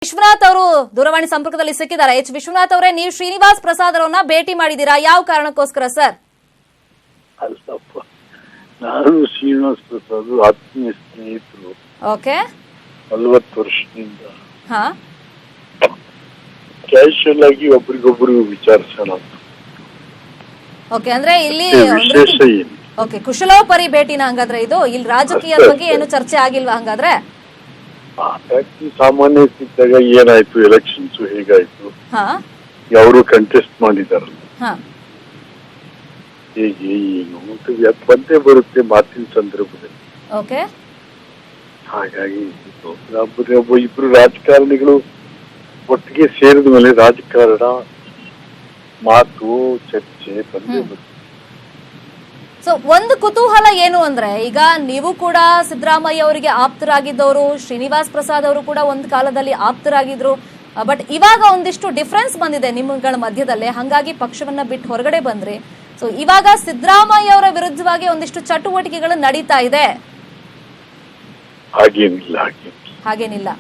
ವಿಶ್ವನಾಥ್ ಅವರು ದೂರವಾಣಿ ಸಂಪರ್ಕದಲ್ಲಿ ಸಿಕ್ಕಿದ್ದಾರೆ. ವಿಶ್ವನಾಥ್ ಅವರೇ, ನೀವು ಶ್ರೀನಿವಾಸ್ ಪ್ರಸಾದ್ ಅವರನ್ನ ಭೇಟಿ ಮಾಡಿದ್ದೀರಾ, ಯಾವ ಕಾರಣಕ್ಕೋಸ್ಕರ ಸರ್? ಅಲ್ಲಪ್ಪ, ನಾನು ಶ್ರೀನಿವಾಸ್ ಪ್ರಸಾದ್ ಆತ್ಮೀಯ ಸ್ನೇಹಿತರು. ಓಕೆ, 40 ವರ್ಷದಿಂದ ಹಾ, ಕ್ಯಾಶುಯಲ್ ಆಗಿ ಒಬ್ರಿಗೊಬ್ರು ವಿಚಾರಿಸೋಣ. ಓಕೆ, ಅಂದ್ರೆ ಇಲ್ಲಿ ವಿಶೇಷ ಏನು? ಓಕೆ, ಕುಶಲೋಪರಿ ಭೇಟಿನ ಹಂಗಾದ್ರೆ ಇದು? ಇಲ್ಲಿ ರಾಜಕೀಯದ ಬಗ್ಗೆ ಏನು ಚರ್ಚೆ ಆಗಿಲ್ವಾ ಹಂಗಾದ್ರೆ? ಸಾಮಾನ್ಯ ಸ್ಥಿತಿಯಾಗ ಏನಾಯ್ತು, ಎಲೆಕ್ಷನ್ಸ್ ಹೇಗಾಯ್ತು, ಹಾ, ಅವರು ಕಂಟೆಸ್ಟ್ ಮಾಡಿದಾರಲ್ಲ, ಹಾ, ಹೇಗೆ ಏನು ಅಂತ ಬಂದೇ ಬರುತ್ತೆ ಮಾತಿನ ಸಂದರ್ಭದಲ್ಲಿ. ಓಕೆ, ಹಾಗಾಗಿ ಇಬ್ರು ರಾಜಕಾರಣಿಗಳು ಒಟ್ಟಿಗೆ ಸೇರಿದ ಮೇಲೆ ರಾಜಕಾರಣ ಮಾತು ಚರ್ಚೆ ಬಂದೇ ಬರುತ್ತೆ. ಸೊ ಒಂದು ಕುತೂಹಲ ಏನು ಅಂದ್ರೆ, ಈಗ ನೀವು ಕೂಡ ಸಿದ್ದರಾಮಯ್ಯ ಅವರಿಗೆ ಆಪ್ತರಾಗಿದ್ದವರು, ಶ್ರೀನಿವಾಸ್ ಪ್ರಸಾದ್ ಅವರು ಕೂಡ ಒಂದು ಕಾಲದಲ್ಲಿ ಆಪ್ತರಾಗಿದ್ರು. ಬಟ್ ಇವಾಗ ಒಂದಿಷ್ಟು ಡಿಫ್ರೆನ್ಸ್ ಬಂದಿದೆ ನಿಮ್ಮಗಳ ಮಧ್ಯದಲ್ಲೇ, ಹಂಗಾಗಿ ಪಕ್ಷವನ್ನ ಬಿಟ್ಟು ಹೊರಗಡೆ ಬಂದ್ರಿ. ಸೊ ಇವಾಗ ಸಿದ್ದರಾಮಯ್ಯ ಅವರ ವಿರುದ್ಧವಾಗಿ ಒಂದಿಷ್ಟು ಚಟುವಟಿಕೆಗಳು ನಡೀತಾ ಇದೆ. ಹಾಗೇನಿಲ್ಲ.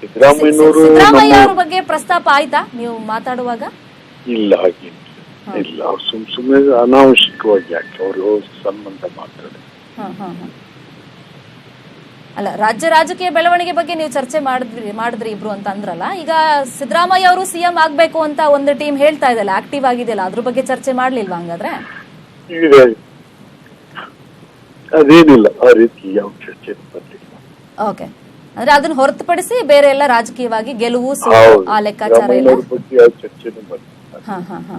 ಸಿದ್ದರಾಮಯ್ಯ ಅವರ ಬಗ್ಗೆ ಪ್ರಸ್ತಾಪ ಆಯ್ತಾ ನೀವು ಮಾತಾಡುವಾಗ? ಇಲ್ಲ, ಹಾಗೇನಿಲ್ಲ. ಇಲ್ಲ, ಅವ್ರು ಸುಮ್ಮನೆ ಅನಾವಶ್ಯಕವಾಗಿ ಯಾಕೆ ಅವರು ಸಂಬಂಧ ಮಾತಾಡಿ. ಅಲ್ಲ, ರಾಜ್ಯ ರಾಜಕೀಯ ಬೆಳವಣಿಗೆ ಬಗ್ಗೆ ನೀವು ಚರ್ಚೆ ಮಾಡಿದ್ರಿ ಇಬ್ರು ಅಂತ ಅಂದ್ರಲ್ಲ. ಈಗ ಸಿದ್ದರಾಮಯ್ಯ ಅವರು ಸಿಎಂ ಆಗ್ಬೇಕು ಅಂತ ಒಂದು ಟೀಮ್ ಹೇಳ್ತಾ ಇದೆಯಲ್ಲ, ಆಕ್ಟಿವ್ ಆಗಿದೆಯಲ್ಲ, ಅದ್ರ ಬಗ್ಗೆ ಚರ್ಚೆ ಮಾಡ್ಲಿಲ್ವಾ ಹಂಗಾದ್ರೆ? ಅದೇನಿಲ್ಲ, ಆ ರೀತಿ ಯಾವ ಚರ್ಚೆ ಬರ್ಲಿಲ್ಲ. ಓಕೆ, ಅಂದ್ರೆ ಅದನ್ನ ಹೊರತುಪಡಿಸಿ ಬೇರೆ ಎಲ್ಲ ರಾಜಕೀಯವಾಗಿ ಗೆಲುವು ಆ ಲೆಕ್ಕಾಚಾರ ಇಲ್ಲ. ಹಾ ಹಾ ಹಾ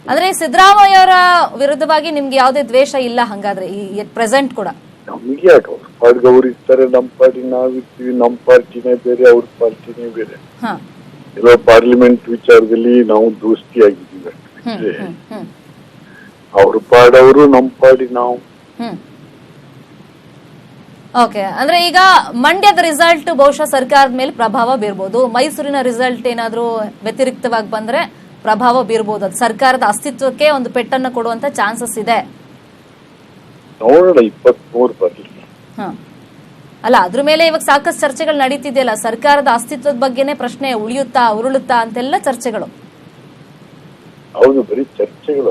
ಅಂದ್ರೆ ಸಿದ್ದರಾಮಯ್ಯ ಅವರ ವಿರುದ್ಧವಾಗಿ ನಿಮ್ಗೆ ಯಾವುದೇ ದ್ವೇಷ ಇಲ್ಲ ಹಂಗಾದ್ರೆ ಈ ಪ್ರೆಸೆಂಟ್ ಕೂಡ? ನಮ್ಗೆ ಯಾಕೆ, ಅವ್ರ ಪಾರ್ಟಿಗೆ ಅವ್ರು ಇರ್ತಾರೆ, ನಮ್ಮ ಪಾರ್ಟಿ ನಾವಿರ್ತೀವಿ. ನಮ್ಮ ಪಾರ್ಟಿನೇ ಬೇರೆ, ಅವ್ರ ಪಾರ್ಟಿನೇ ಬೇರೆ. ಎಲ್ಲೋ ಪಾರ್ಲಿಮೆಂಟ್ ವಿಚಾರದಲ್ಲಿ ನಾವು ದೋಸ್ತಿ ಆಗಿದ್ದೀವಿ. ಅವ್ರ ಪಾಡವರು, ನಮ್ಮ ಪಾಡಿ ನಾವು. ಓಕೆ, ಅಂದ್ರೆ ಈಗ ಮಂಡ್ಯದ ರಿಸಲ್ಟ್ ಬಹುಶಃ ಸರ್ಕಾರದ ಮೇಲೆ ಪ್ರಭಾವ ಬೀರ್ಬೋದು. ಮೈಸೂರಿನ ರಿಸಲ್ಟ್ ಏನಾದ್ರೂ ವ್ಯತಿರಿಕ್ತವಾಗಿ ಬಂದ್ರೆ ಪ್ರಭಾವ ಬೀರ್ಬೋದು. ಅದು ಸರ್ಕಾರದ ಅಸ್ತಿತ್ವಕ್ಕೆ ಒಂದು ಪೆಟ್ಟನ್ನು ಕೊಡುವಂತ ಚಾನ್ಸಸ್ ಇದೆ. ನೋಡೋಣ, 23 ಬರ್ಲಿ. ಅಲ್ಲ, ಅದ್ರ ಮೇಲೆ ಇವಾಗ ಸಾಕಷ್ಟು ಚರ್ಚೆಗಳು ನಡೀತಿದೆಯಲ್ಲ, ಸರ್ಕಾರದ ಅಸ್ತಿತ್ವದ ಬಗ್ಗೆನೇ ಪ್ರಶ್ನೆ ಉರುಳುತ್ತಾ ಅಂತೆಲ್ಲ ಚರ್ಚೆಗಳು. ಹೌದು, ಬರೀ ಚರ್ಚೆಗಳು.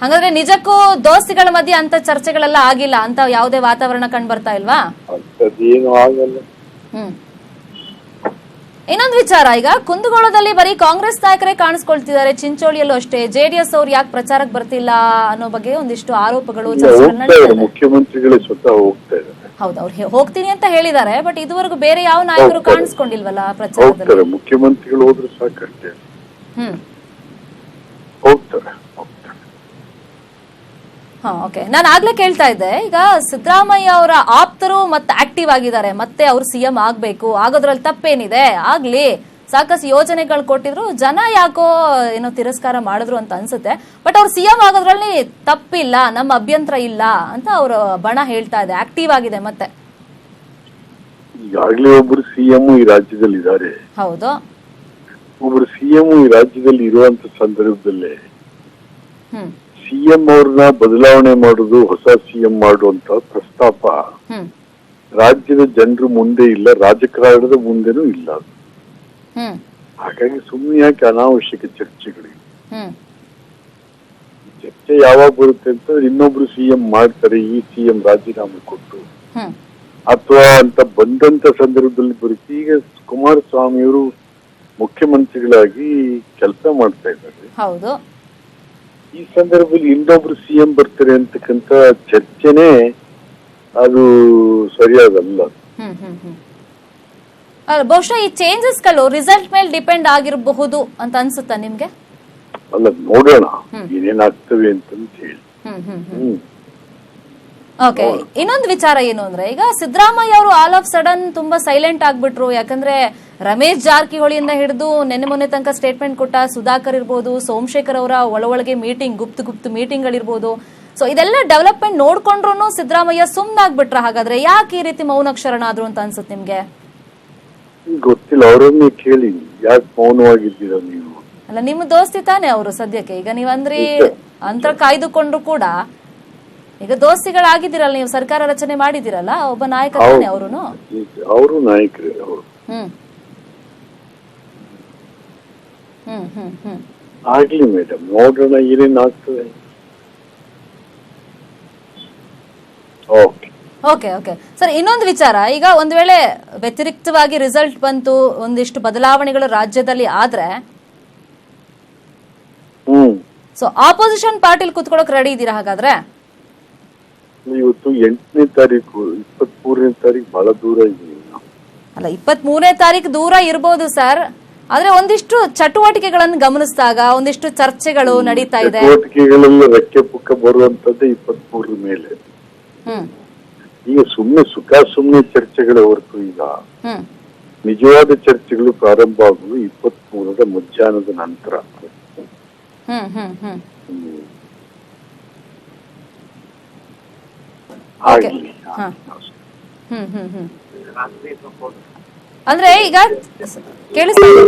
ಹಾಗಾದ್ರೆ ನಿಜಕ್ಕೂ ದೋಸ್ತಿಗಳ ಮಧ್ಯೆ ಅಂತ ಚರ್ಚೆಗಳೆಲ್ಲ ಆಗಿಲ್ಲ, ಅಂತ ಯಾವುದೇ ವಾತಾವರಣ ಕಂಡು ಬರ್ತಾ ಇಲ್ವಾ? ಏನು ಆಗಲ್ಲ. ಇನ್ನೊಂದು ವಿಚಾರ, ಈಗ ಕುಂದಗೋಳದಲ್ಲಿ ಬರೀ ಕಾಂಗ್ರೆಸ್ ನಾಯಕರೇ ಕಾಣಿಸ್ಕೊಳ್ತಿದ್ದಾರೆ, ಚಿಂಚೋಳಿಯಲ್ಲೂ ಅಷ್ಟೇ. ಜೆಡಿಎಸ್ ಅವ್ರು ಯಾಕೆ ಪ್ರಚಾರಕ್ಕೆ ಬರ್ತಿಲ್ಲ ಅನ್ನೋ ಬಗ್ಗೆ ಒಂದಿಷ್ಟು ಆರೋಪಗಳು, ಮುಖ್ಯಮಂತ್ರಿಗಳೇ ಸ್ವತಃ ಹೋಗ್ತಾ ಇದ್ದಾರೆ. ಹೌದು, ಅವ್ರು ಹೋಗ್ತೀನಿ ಅಂತ ಹೇಳಿದ್ದಾರೆ. ಬಟ್ ಇದುವರೆಗೂ ಬೇರೆ ಯಾವ ನಾಯಕರು ಕಾಣಿಸ್ಕೊಂಡಿಲ್ವಲ್ಲ ಪ್ರಚಾರದಲ್ಲಿ? ಮುಖ್ಯಮಂತ್ರಿಗಳು ಹೋದ್ರೆ ಸಾಕಷ್ಟೇ. ಹೋಗ್ತಾರೆ. ಓಕೆ, ನಾನು ಆಗ್ಲೇ ಕೇಳ್ತಾ ಇದ್ದೆ, ಈಗ ಸಿದ್ದರಾಮಯ್ಯ ಅವರ ಆಪ್ತರು ಮತ್ತೆ ಆಕ್ಟಿವ್ ಆಗಿದ್ದಾರೆ, ಮತ್ತೆ ಅವ್ರು ಸಿಎಂ ಆಗ್ಬೇಕು, ಆಗೋದ್ರಲ್ಲಿ ತಪ್ಪೇನಿದೆ, ಆಗ್ಲಿ, ಸಾಕಷ್ಟು ಯೋಜನೆಗಳು ಕೊಟ್ಟಿದ್ರು, ಜನ ಯಾಕೋ ಏನೋ ತಿರಸ್ಕಾರ ಮಾಡಿದ್ರು ಅಂತ ಅನ್ಸುತ್ತೆ. ಬಟ್ ಅವ್ರು ಸಿಎಂ ಆಗೋದ್ರಲ್ಲಿ ತಪ್ಪಿಲ್ಲ, ನಮ್ಮ ಅಭ್ಯಂತರ ಇಲ್ಲ ಅಂತ ಅವ್ರ ಬಣ ಹೇಳ್ತಾ ಇದೆ, ಆಕ್ಟಿವ್ ಆಗಿದೆ. ಮತ್ತೆ ಈಗಾಗಲೇ ಒಬ್ರು ಸಿಎಂ ಈ ರಾಜ್ಯದಲ್ಲಿ ಇದ್ದಾರೆ. ಹೌದು, ಒಬ್ರು ಸಿಎಂ ಈ ರಾಜ್ಯದಲ್ಲಿ ಇರುವಂತ ಸಂದರ್ಭದಲ್ಲೇ ಸಿಎಂ ಅವ್ರನ್ನ ಬದಲಾವಣೆ ಮಾಡುದು, ಹೊಸ ಸಿಎಂ ಮಾಡುವಂತ ಪ್ರಸ್ತಾಪ ರಾಜ್ಯದ ಜನರು ಮುಂದೆ ಇಲ್ಲ, ರಾಜಕಾರಣದ ಮುಂದೆನೂ ಇಲ್ಲ. ಹಾಗಾಗಿ ಸುಮ್ಮನೆ ಯಾಕೆ ಅನಾವಶ್ಯಕ ಚರ್ಚೆಗಳಿಗೆ? ಚರ್ಚೆ ಯಾವಾಗ ಬರುತ್ತೆ ಅಂತಂದ್ರೆ, ಇನ್ನೊಬ್ರು ಸಿಎಂ ಮಾಡ್ತಾರೆ, ಈ ಸಿಎಂ ರಾಜೀನಾಮೆ ಕೊಟ್ಟು ಅಥವಾ ಅಂತ ಬಂದಂತ ಸಂದರ್ಭದಲ್ಲಿ ಬರುತ್ತೆ. ಈಗ ಕುಮಾರಸ್ವಾಮಿಯವರು ಮುಖ್ಯಮಂತ್ರಿಗಳಾಗಿ ಕೆಲಸ ಮಾಡ್ತಾ ಇದ್ದಾರೆ. ಹೌದು, ಈ ಸಂದರ್ಭದಲ್ಲಿ ಇನ್ನೊಬ್ರು ಸಿಎಂ ಬರ್ತಾರೆ ಅಂತಕ್ಕಂತ ಚರ್ಚೆನೆ ಅದು ಸರಿಯಾದಲ್ಲ. ಬಹುಶಃ ಈ ಚೇಂಜಸ್ ಗಳು ರಿಸಲ್ಟ್ ಮೇಲೆ ಡಿಪೆಂಡ್ ಆಗಿರಬಹುದು ಅಂತ ಅನ್ಸುತ್ತಾ ನಿಮ್ಗೆ? ಅಲ್ಲ, ನೋಡೋಣ ಏನೇನಾಗ್ತವೆ ಅಂತ ಹೇಳಿ. ಓಕೆ, ಇನ್ನೊಂದು ವಿಚಾರ ಏನು ಅಂದ್ರೆ, ಈಗ ಸಿದ್ದರಾಮಯ್ಯ ಅವರು ಆಲ್ ಆಫ್ ಸಡನ್ ತುಂಬಾ ಸೈಲೆಂಟ್ ಆಗ್ಬಿಟ್ರು. ಯಾಕಂದ್ರೆ ರಮೇಶ್ ಜಾರಕಿಹೊಳಿಯಿಂದ ಹಿಡಿದು ಮೊನ್ನೆ ತನಕ ಸ್ಟೇಟ್ಮೆಂಟ್ ಕೊಟ್ಟ ಸುಧಾಕರ್ ಇರ್ಬೋದು, ಸೋಮಶೇಖರ್ ಅವರ ಒಳಗೆ ಮೀಟಿಂಗ್, ಗುಪ್ತ ಮೀಟಿಂಗ್ ಗಳಿರ್ಬೋದು. ಸೊ ಇದೆಲ್ಲ ಡೆವಲಪ್ಮೆಂಟ್ ನೋಡ್ಕೊಂಡ್ರು ಸಿದ್ದರಾಮಯ್ಯ ಸುಮ್ನಾಗ್ಬಿಟ್ರ. ಹಾಗಾದ್ರೆ ಯಾಕೆ ಈ ರೀತಿ ಮೌನಾಕ್ಷರನಾದ್ರು ಅಂತ ಅನ್ಸುತ್ತೆ ನಿಮ್ಗೆ? ಗೊತ್ತಿಲ್ಲ, ಅವರನ್ನೇ ಕೇಳಿ ಯಾಕೆ ಮೌನವಾಗಿದ್ದೀರಾ ನೀವು? ಅಲ್ಲ, ನಿಮ್ಮ ದೋಸ್ತಿ ತಾನೇ ಅವರು ಸದ್ಯಕ್ಕೆ. ಈಗ ನೀವಂದ್ರಿ ಅಂತರ ಕಾಯ್ದುಕೊಂಡ್ರು ಕೂಡ ಈಗ ದೋಸ್ತಿಗಳಾಗಿದ್ದೀರಲ್ಲ, ನೀವು ಸರ್ಕಾರ ರಚನೆ ಮಾಡಿದಿರಲ್ಲ, ಒಬ್ಬ ನಾಯಕ ತಾನೆ ಅವರುನು. ಅವರು ನಾಯಕರೇ ಅವರು. ಹ್ಮ್ ಹ್ಮ್ ಹ್ಮ್ ಹ್ಮ್ ಆಗ್ಲಿ ಮೇಡಮ್, ನೋಡೋಣ ಏನೇನ್ ಆಗ್ತದೆ. ಓಕೆ ಓಕೆ ಓಕೆ ಸರ್, ಇನ್ನೊಂದು ವಿಚಾರ, ಈಗ ಒಂದ್ ವೇಳೆ ವ್ಯತಿರಿಕ್ತವಾಗಿ ರಿಸಲ್ಟ್ ಬಂತು, ಒಂದಿಷ್ಟು ಬದಲಾವಣೆಗಳು ರಾಜ್ಯದಲ್ಲಿ ಆದ್ರೆ, ಸೊ ಆಪೋಸಿಷನ್ ಪಾರ್ಟಿಲ್ ಕುತ್ಕೊಳ್ಳೋಕೆ ರೆಡಿ ಇದ್ದೀರಾ ಹಾಗಾದ್ರೆ? ಇವತ್ತು 8ನೇ ತಾರೀಕು, 23ನೇ ತಾರೀಕು ಬಹಳ ದೂರ ಇದೀವಿ. ಅಲ್ಲ, 23ನೇ ತಾರೀಕು ದೂರ ಇರ್ಬೋದು ಸರ್, ಆದ್ರೆ ಒಂದಿಷ್ಟು ಚಟುವಟಿಕೆಗಳನ್ನು ಗಮನಿಸಿದಾಗ ಒಂದಿಷ್ಟು ಚರ್ಚೆಗಳು ನಡೀತಾ ಇದೆ. ಚಟುವಟಿಕೆಗಳೆಲ್ಲ ರೆಕ್ಕೆ ಪುಕ್ಕ ಬರುವಂತದ್ದೇ 23ರ ಮೇಲೆ. ಈಗ ಸುಮ್ಮನೆ ಚರ್ಚೆಗಳ ಹೊರತು ಈಗ ನಿಜವಾದ ಚರ್ಚೆಗಳು ಪ್ರಾರಂಭ ಆಗುವುದು 23ರ ಮಧ್ಯಾಹ್ನದ ನಂತರ. ಅಂದ್ರೆ ಈಗ ಕೇಳಿಸ್ತಾ ಇದೆ